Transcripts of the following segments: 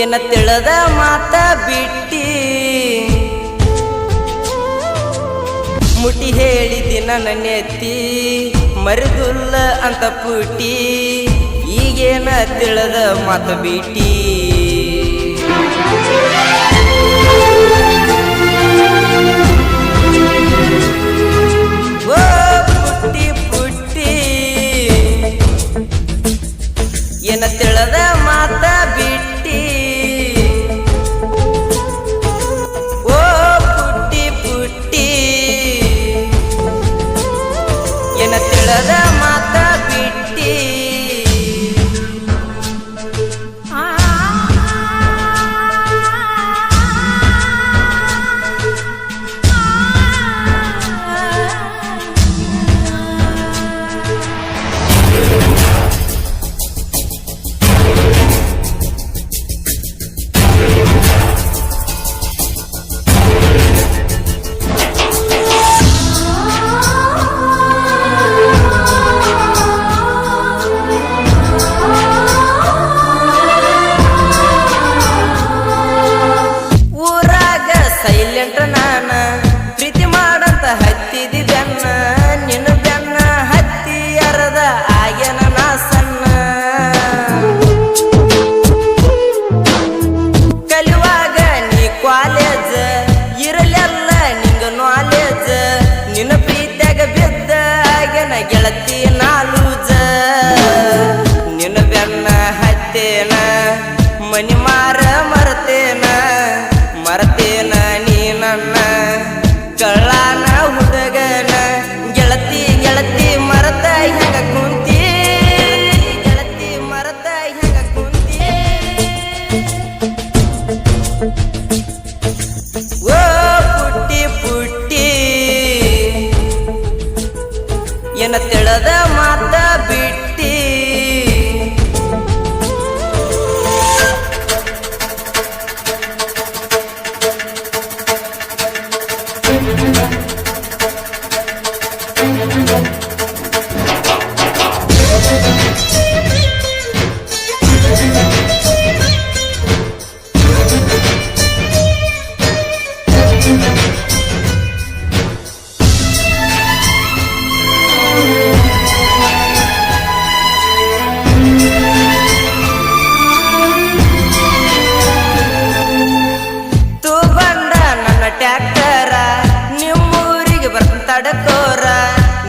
ಏನ ತಿಳದ ಮಾತ ಬಿಟ್ಟಿ ಮುಟಿ ಹೇಳಿದಿ ನನ್ನ ನೆತ್ತಿ ಮರಿದುಲ್ಲ ಅಂತ ಪುಟ್ಟಿ ಈಗೇನ ತಿಳದ ಮಾತ ಬಿಟ್ಟಿ ಓ ಪುಟ್ಟಿ ಪುಟ್ಟಿ ಏನ ತಿಳದ ಮಾತ ಬಿಟ್ಟಿ ಓ ಪುಟ್ಟಿ ಪುಟ್ಟಿ ಏನ ತಿಳದ ಮಾತ ಬಿಟ್ಟಿ ಸೈಲೆಂಟ್ ನಾನ ಪ್ರೀತಿ ಮಾಡಂತ ಹತ್ತಿದಿ ಬೆನ್ನ ನಿನ್ನ ಬೆನ್ನ ಹತ್ತಿ ಅರದ ಆಗ್ಯನ ನಾ ಸಣ್ಣ ಕಲಿಯುವಾಗ ನೀ ಕಾಲೇಜ್ ಇರಲೆಲ್ಲ ನಿಂಗ ನಾಲೇಜ್ ನಿನ್ನ ಪ್ರೀತಿಯಾಗ ಬಿದ್ದ ಆಗ್ಯನ ಗೆಳತಿ ನಾಲೂಜ ನಿನ್ನ ಬೆನ್ನ ಹತ್ತೇನ ಮನಿ ಮಾರ ಮರತೇನ ಮರತೇನ ನೀ ನನ್ನ ಕಳ್ಳಾನ ಹುಡುಗನ ಗೆಳತಿ ಗೆಳತಿ ಮರತ ಹೆಂಗ ಕುಂತಿ ಗೆಳತಿ ಮರತ ಹೆಂಗ ಕುಂತಿ ಓ ಪುಟ್ಟಿ ಪುಟ್ಟಿ ಏನ ತಿಳದ ಮಾತ ಬಿಟ್ಟಿ ಟ್ಯಾಕ್ಟರ ನಿಮ್ಮೂರಿಗೆ ಬರ್ತ ತಡಕೋರ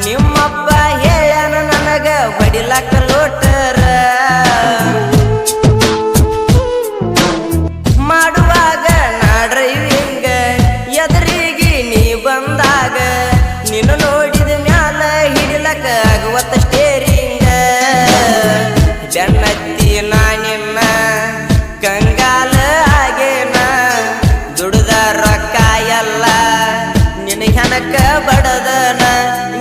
ನಿಮ್ಮಪ್ಪ ಹೇಳನ ನನಗ ಬಡಿಲಾಕ ಲೋಟರ ಮಾಡುವಾಗ ನಾ ಡ್ರೈವಿಂಗ ಎದುರಿಗೆ ನೀ ಬಂದಾಗ ನಿನ್ನ ನೋಡಿದ ಮ್ಯಾಲ ಹಿಡಿಲಕ ಆಗುವತ್ತ ಸ್ಟೇರಿಂಗ ಬೆನ್ನತ್ತಿ ನಾ ನಿನ್ನ ಕಂಗಾಲ ಆಗೇನ ದುಡ್ದ ರೊಕ್ಕ ಎಲ್ಲ ನಿನ್ನ ಹೆನಕ ಬಡದನ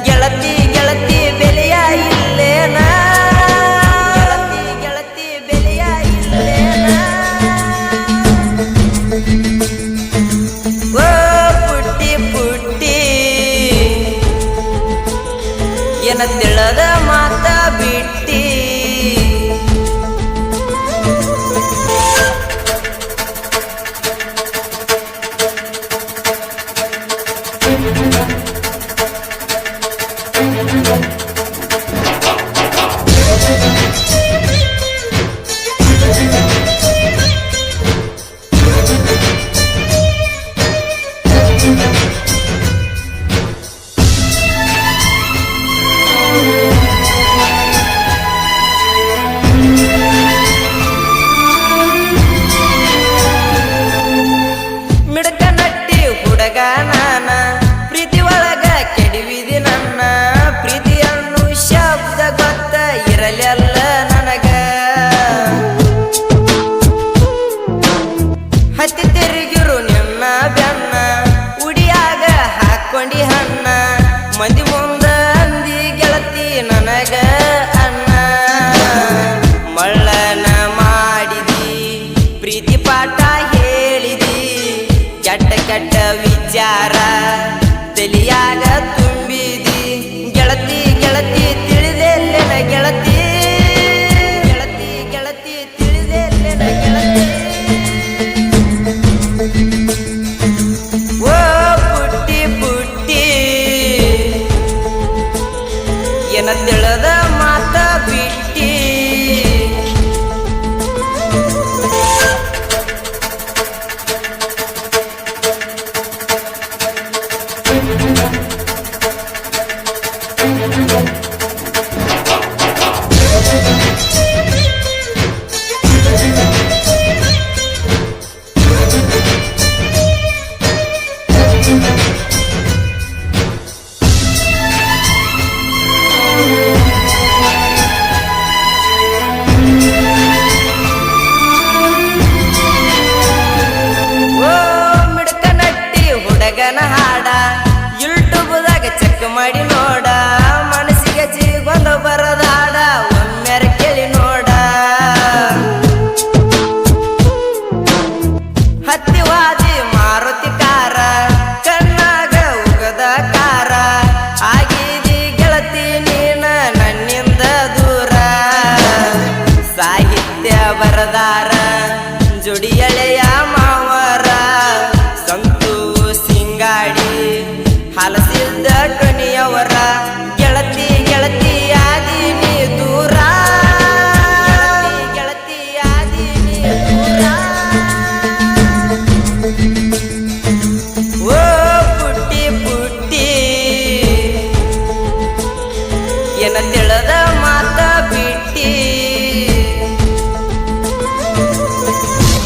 ಗೆಳತಿ ಗೆಳತಿ ಬೆಲೆಯ ಇಲ್ಲೇನ ಗೆಳತಿ ಗೆಳತಿ ಬೆಲೆಯ ಇಲ್ಲೇನ ಓ ಪುಟ್ಟಿ ಪುಟ್ಟಿ ಏನ ತಿಳದ ಮಾತ ಬಿಟ್ಟಿ ನಾನ ಪ್ರೀತಿ ಒಳಗ ಕೆಡವಿದಿ ನನ್ನ ಪ್ರೀತಿಯನ್ನು ಶಬ್ದ ಗೊತ್ತ ಇರಲೆಲ್ಲ ನನಗ ಹತ್ತಿ ತಿರುಗಿರು ನಿನ್ನ ಬೆನ್ನ ಉಡಿಯಾಗ ಹಾಕೊಂಡಿ ಹಣ್ಣ ಮಂದಿ ಮುಂದ ಅಂದಿ ಗೆಳತಿ ನನಗ ಅನ್ನ ಮಳ್ಳನ ಮಾಡಿದಿ ಪ್ರೀತಿ ಪಾಠ ಹೇಳಿದಿ ಕೆಟ್ಟ ಕೆಟ್ಟ ವಿಚಾರ ತಲಿಯಾಗ ತುಂಬಿದಿ ಗೆಳತಿ ಗೆಳತಿ ತಿಳಿದೆಲ್ಲೆನ ಗೆಳತಿ ಗೆಳತಿ ಗೆಳತಿ ತಿಳಿದೆಲ್ಲೆನ ಗೆಳತಿ ತಿಳದ ಮಾತ ಬಿಟ್ಟಿ ಹುಡುಗನ ಹಾಡ ಯೂಟ್ಯೂಬ್ದಾಗ ಚೆಕ್ ಮಾಡಿ ನೋಡ ಮನಸ್ಸಿಗೆ ಜೀಗೊಂದು ಬರದಾಡ ಒಮ್ಮೆರ ಕೇಳಿ ನೋಡ ಹತ್ತಿವಾದಿ ಮಾರುತಿ ಕಾರ ಕಣ್ಣಾಗ ಉಗದ ಕಾರ ಆಗಿದಿ ಗೆಳತಿ ನೀನ ನನ್ನಿಂದ ದೂರ ಸಾಹಿತ್ಯ ಬರದಾರ ಜುಡಿಯಳೆಯ ಮಾವರ ಹಲಸಿದ್ದ ಕಣಿಯವರ ಗೆಳತಿ ಗೆಳತಿ ಆದೀನಿ ದೂರ ಗೆಳತಿ ಆದೀನಿ ದೂರ ಓ ಪುಟ್ಟಿ ಪುಟ್ಟಿ ಏನ ತಿಳದ ಮಾತ ಬಿಟ್ಟಿ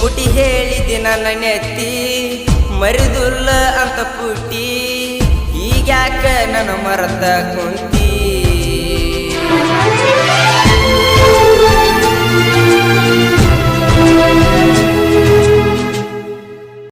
ಮುಟಿ ಹೇಳಿದಿ ನನ್ನ ನೆತ್ತಿ ಮರಿದುಲ್ಲ ಅಂತ ಪುಟ್ಟಿ ಈಗ್ಯಾಕ ನನ್ನ ಮರದ ಕುಂತಿ